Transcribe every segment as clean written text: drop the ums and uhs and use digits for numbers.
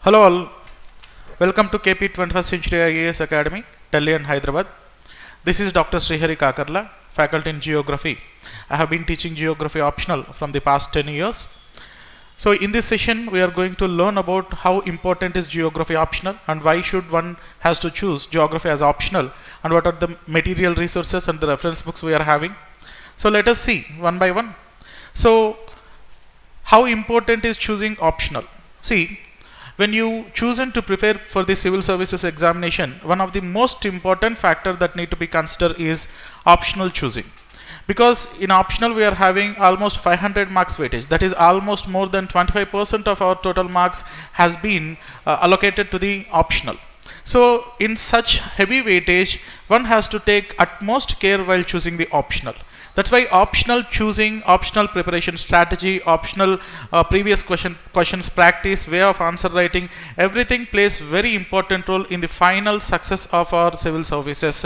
Hello all, welcome to KP 21st Century IAS Academy, Delhi and Hyderabad. This is Dr. Srihari Kakarla, faculty in Geography. I have been teaching Geography optional from the past 10 years. So in this session, we are going to learn about how important is Geography optional and why should one has to choose Geography as optional and what are the material resources and the reference books we are having. So let us see one by one. So how important is choosing optional? See, when you chosen to prepare for the civil services examination, one of the most important factor that need to be considered is optional choosing. Because in optional we are having almost 500 marks weightage, that is almost more than 25% of our total marks has been allocated to the optional. So in such heavy weightage, one has to take utmost care while choosing the optional. That's why optional choosing, optional preparation strategy, optional previous questions practice, way of answer writing, everything plays very important role in the final success of our civil services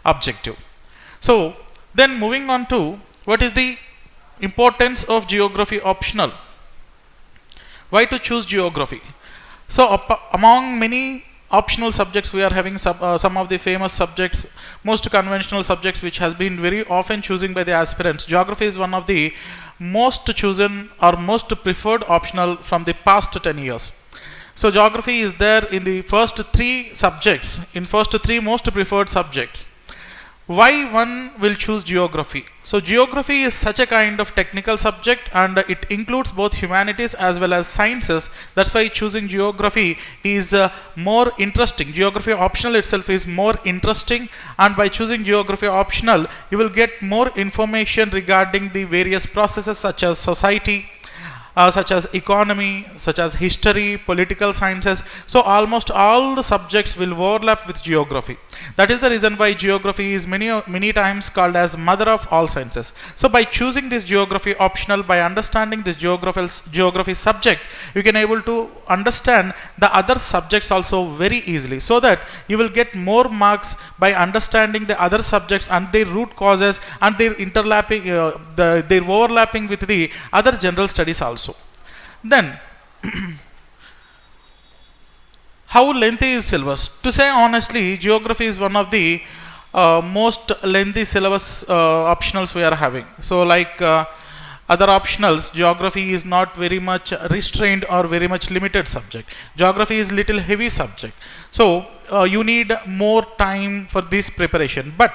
objective. So then moving on to what is the importance of geography optional. Why to choose geography? So among many optional subjects, we are having some of the famous subjects, most conventional subjects which has been very often choosing by the aspirants. Geography is one of the most chosen or most preferred optional from the past 10 years. So geography is there in the first three subjects, in first three most preferred subjects. Why one will choose geography? So geography is such a kind of technical subject and it includes both humanities as well as sciences. That's why choosing geography is more interesting. Geography optional itself is more interesting, and by choosing geography optional you will get more information regarding the various processes such as society, such as economy, such as history, political sciences. So almost all the subjects will overlap with geography. That is the reason why geography is many times called as mother of all sciences. So by choosing this geography optional, by understanding this geography subject, you can able to understand the other subjects also very easily, so that you will get more marks by understanding the other subjects and their root causes and their interlapping, their overlapping with the other general studies also. Then how lengthy is syllabus? To say honestly, geography is one of the most lengthy syllabus optionals we are having. So like other optionals, geography is not very much restrained or very much limited subject. Geography is little heavy subject. So you need more time for this preparation. But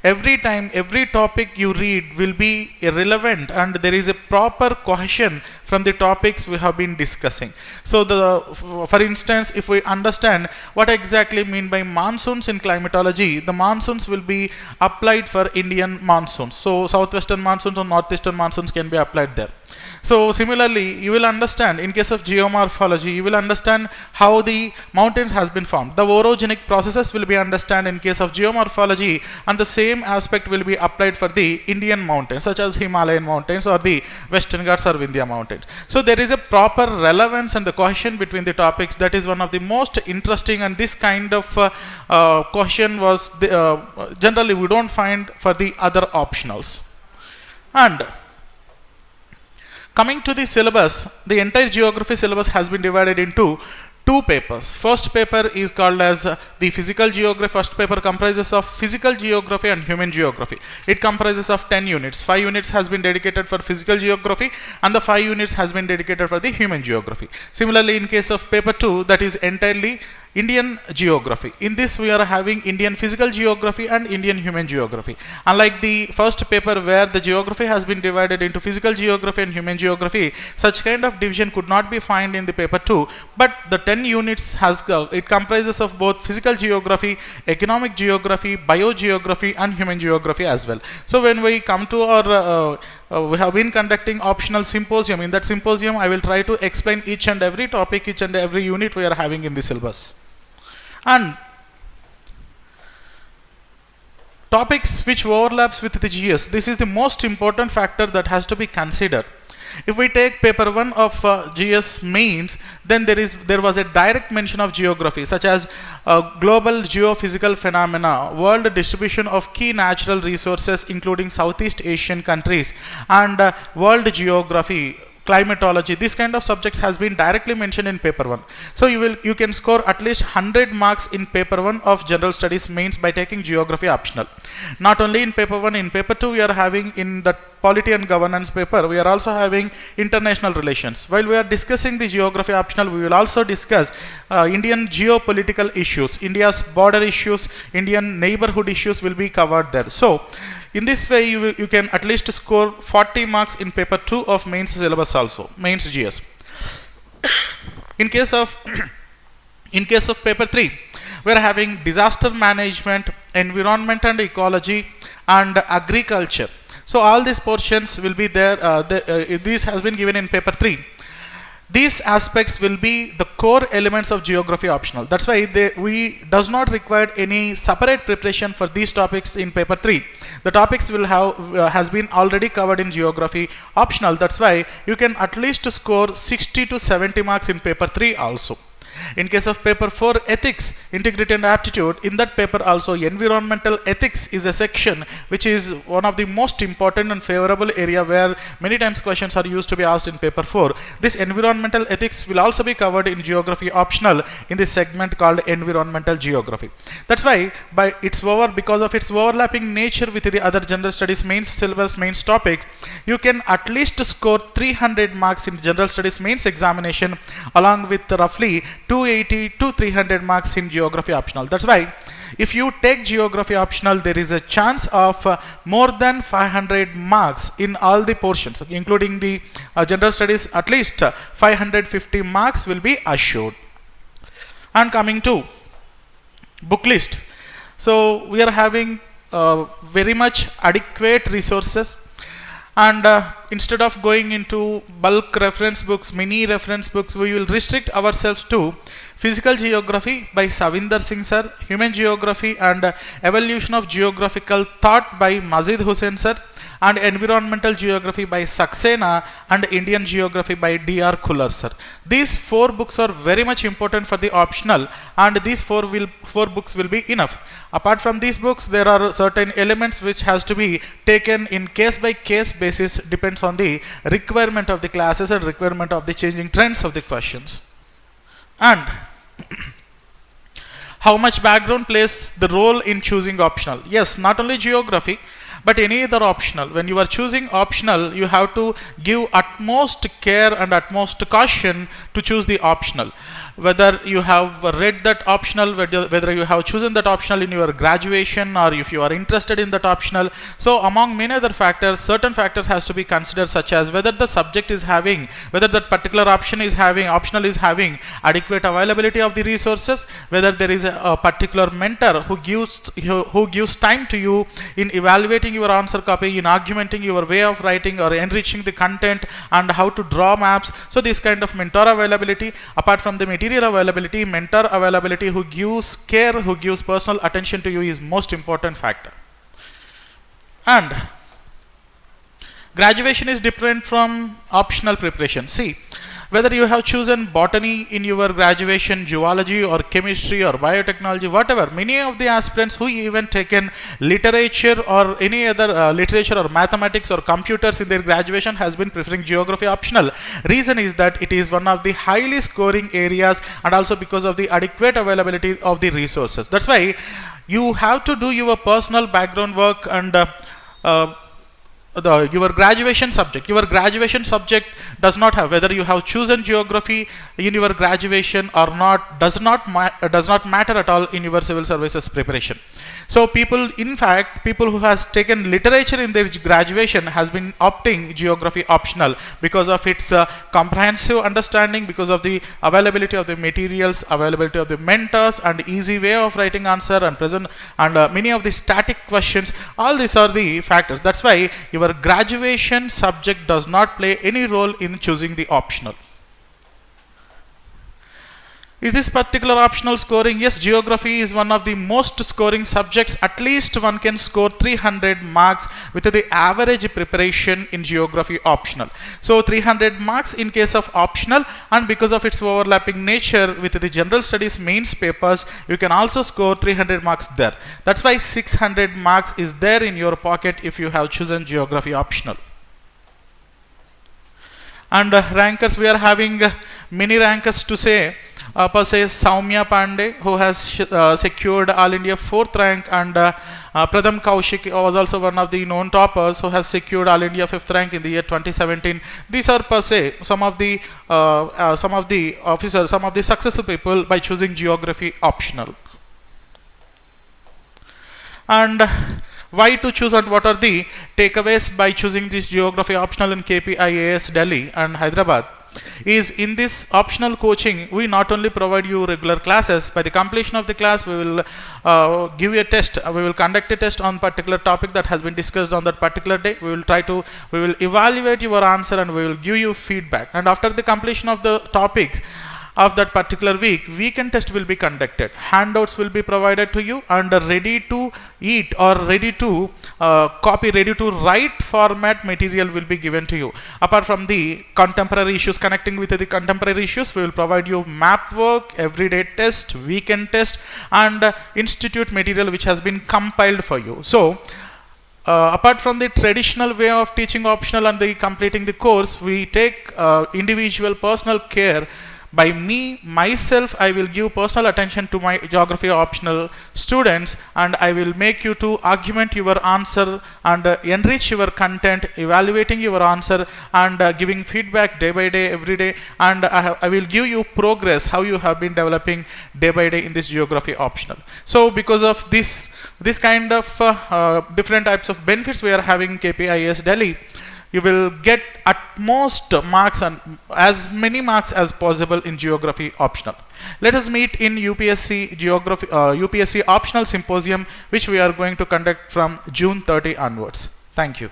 every time, every topic you read will be irrelevant and there is a proper cohesion from the topics we have been discussing. So for instance, if we understand what exactly mean by monsoons in climatology, the monsoons will be applied for Indian monsoons. So southwestern monsoons or northeastern monsoons can be applied there. So similarly, you will understand in case of geomorphology, you will understand how the mountains has been formed. The orogenic processes will be understood in case of geomorphology, and the same aspect will be applied for the Indian mountains such as Himalayan mountains or the Western Ghats or Vindhya mountains. So there is a proper relevance and the cohesion between the topics. That is one of the most interesting, and this kind of cohesion was generally we don't find for the other optionals. And coming to the syllabus, the entire geography syllabus has been divided into two papers. First paper is called as the physical geography. First paper comprises of physical geography and human geography. It comprises of 10 units. 5 units has been dedicated for physical geography and the 5 units has been dedicated for the human geography. Similarly, in case of paper 2, that is entirely Indian geography. In this we are having Indian physical geography and Indian human geography. Unlike the first paper where the geography has been divided into physical geography and human geography, such kind of division could not be found in the paper 2, but the 10 units it comprises of both physical geography, economic geography, biogeography and human geography as well. So when we come to our we have been conducting optional symposium. In that symposium I will try to explain each and every topic, each and every unit we are having in the syllabus. And topics which overlaps with the GS, this is the most important factor that has to be considered. If we take paper 1 of GS mains, then there was a direct mention of geography, such as global geophysical phenomena, world distribution of key natural resources including Southeast Asian countries, and world geography, climatology, this kind of subjects has been directly mentioned in paper 1. So you can score at least 100 marks in paper 1 of general studies mains by taking geography optional. Not only in paper 1, in paper 2 we are having, in the polity and governance paper, we are also having international relations. While we are discussing the geography optional, we will also discuss Indian geopolitical issues, India's border issues, Indian neighborhood issues will be covered there. So in this way you can at least score 40 marks in paper 2 of mains syllabus also, mains GS. In case of paper 3, we are having disaster management, environment and ecology, and agriculture. So all these portions will be there. This has been given in paper 3. These aspects will be the core elements of geography optional. That's why we does not require any separate preparation for these topics in paper 3. The topics will have has been already covered in geography optional. That's why you can at least score 60 to 70 marks in paper 3 also. In case of paper 4, ethics, integrity and aptitude, in that paper also environmental ethics is a section which is one of the most important and favorable area where many times questions are used to be asked in paper 4. This environmental ethics will also be covered in geography optional in this segment called environmental geography. That's why because of its overlapping nature with the other general studies mains syllabus mains topics, you can at least score 300 marks in general studies mains examination along with roughly 280 to 300 marks in geography optional. That's why if you take geography optional, there is a chance of more than 500 marks in all the portions, including the general studies. At least 550 marks will be assured. And coming to book list, so we are having very much adequate resources. And instead of going into bulk reference books, mini reference books, we will restrict ourselves to Physical Geography by Savinder Singh sir, Human Geography and Evolution of Geographical Thought by Mazid Hussain sir, and Environmental Geography by Saxena and Indian Geography by D.R. Kuller sir. These 4 books are very much important for the optional, and these 4 books will be enough. Apart from these books, there are certain elements which has to be taken in case by case basis, depends on the requirement of the classes and requirement of the changing trends of the questions. And how much background plays the role in choosing optional? Yes, not only geography, but any other optional. When you are choosing optional, you have to give utmost care and utmost caution to choose the optional. Whether you have read that optional, whether you have chosen that optional in your graduation, or if you are interested in that optional. So among many other factors, certain factors has to be considered, such as whether the subject is having, whether that particular optional is having adequate availability of the resources, whether there is a particular mentor who gives time to you in evaluating your answer copy, in argumenting your way of writing or enriching the content, and how to draw maps. So this kind of mentor availability, apart from the material availability, mentor availability who gives care, who gives personal attention to you, is most important factor. And graduation is different from optional preparation. See, whether you have chosen botany in your graduation, zoology or chemistry or biotechnology, whatever, many of the aspirants who even taken literature or any other literature or mathematics or computers in their graduation has been preferring geography optional. Reason is that it is one of the highly scoring areas, and also because of the adequate availability of the resources. That's why you have to do your personal background work, and your graduation subject does not have, whether you have chosen geography in your graduation or not, does not matter at all in your civil services preparation. So people who has taken literature in their graduation has been opting geography optional because of its comprehensive understanding, because of the availability of the materials, availability of the mentors, and easy way of writing answer, and many of the static questions. All these are the factors. That's why your graduation subject does not play any role in choosing the optional. Is this particular optional scoring? Yes, geography is one of the most scoring subjects. At least one can score 300 marks with the average preparation in geography optional. So 300 marks in case of optional, and because of its overlapping nature with the general studies mains papers, you can also score 300 marks there. That's why 600 marks is there in your pocket if you have chosen geography optional. And rankers, we are having many rankers to say. Per se Soumya Pandey, who has secured All India 4th rank, and Pradham Kaushik was also one of the known toppers who has secured All India 5th rank in the year 2017. These are per se some of the officers, some of the successful people by choosing geography optional. And why to choose, and what are the takeaways by choosing this geography optional in KPIAS Delhi and Hyderabad? Is in this optional coaching, we not only provide you regular classes. By the completion of the class, we will give you a test. We will conduct a test on particular topic that has been discussed on that particular day. We will evaluate your answer, and we will give you feedback. And after the completion of the topics of that particular week, weekend test will be conducted, handouts will be provided to you, and ready to eat or ready to copy, ready to write format material will be given to you. Apart from the contemporary issues, connecting with the contemporary issues, we will provide you map work, everyday test, weekend test, and institute material which has been compiled for you. So apart from the traditional way of teaching optional and the completing the course, we take individual personal care. By myself, I will give personal attention to my geography optional students, and I will make you to augment your answer and enrich your content, evaluating your answer, and giving feedback day by day, every day. And I will give you progress, how you have been developing day by day in this geography optional. So because of this kind of different types of benefits we are having KPIS Delhi, you will get at most marks, and as many marks as possible in geography optional. Let us meet in UPSC Optional Symposium, which we are going to conduct from June 30 onwards. Thank you.